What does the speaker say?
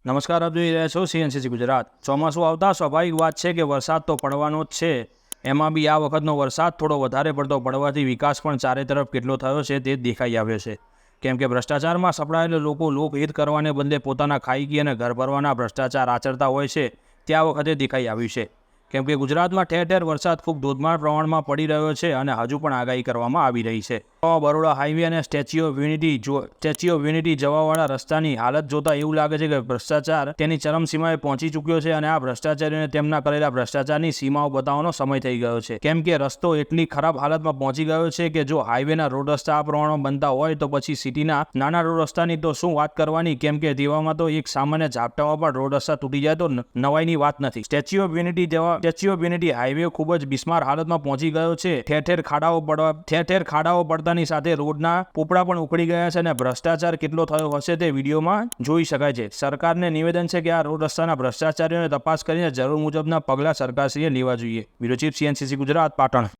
નમસ્કાર, આપ જોઈ રહ્યા છો CNCC ગુજરાત। ચોમાસું આવતા સ્વાભાવિક વાત છે કે વરસાદ તો પડવાનો જ છે। એમાં બી આ વખતનો વરસાદ થોડો વધારે પડતો પડવાથી વિકાસ પણ ચારે તરફ કેટલો થયો છે તે દેખાઈ આવ્યો છે। કેમ કે ભ્રષ્ટાચારમાં સપડાયેલા લોકો લોકહિત કરવાને બદલે પોતાના ખાઈકી અને ઘર ભરવાના ભ્રષ્ટાચાર આચરતા હોય છે તે આ વખતે દેખાઈ આવ્યું છે। કેમ કે ગુજરાતમાં ઠેર ઠેર વરસાદ ખૂબ ધોધમાર પ્રમાણમાં પડી રહ્યો છે અને હજુ પણ આગાહી કરવામાં આવી રહી છે। બરોડા હાઈવે અને સ્ટેચ્યુ ઓફ યુનિટી જવાવાળા રસ્તાની હાલત જોતા એવું લાગે છે કે ભ્રષ્ટાચાર તેની ચરમસીમાએ પહોંચી ચૂક્યો છે અને આ ભ્રષ્ટાચારીઓને તેમના કરેલા ભ્રષ્ટાચારની સીમાઓ બતાવવાનો સમય થઈ ગયો છે। કેમ કે રસ્તો એટલી ખરાબ હાલતમાં પહોંચી ગયો છે કે જો હાઈવેના રોડ રસ્તા આ પ્રમાણમાં બનતા હોય તો પછી સિટીના નાના રોડ રસ્તાની તો શું વાત કરવાની। કેમ કે તેવામાં તો એક સામાન્ય ઝાપટામાં પણ રોડ રસ્તા તૂટી જાય તો નવાઈની વાત નથી। સ્ટેચ્યુ ઓફ યુનિટી હાઈવે ખૂબ જ બિસ્માર હાલતમાં પહોંચી ગયો છે। ઠેર ઠેર ખાડાઓ પડતાની સાથે રોડના પોપડા પણ ઉખડી ગયા છે અને ભ્રષ્ટાચાર કેટલો થયો હશે તે વિડીયોમાં જોઈ શકાય છે। સરકારને નિવેદન છે કે આ રોડ રસ્તાના ભ્રષ્ટાચારીઓને તપાસ કરીને જરૂર મુજબના પગલાં સરકારશ્રીએ લેવા જોઈએ। Bureau chief CNCC Gujarat, Patan.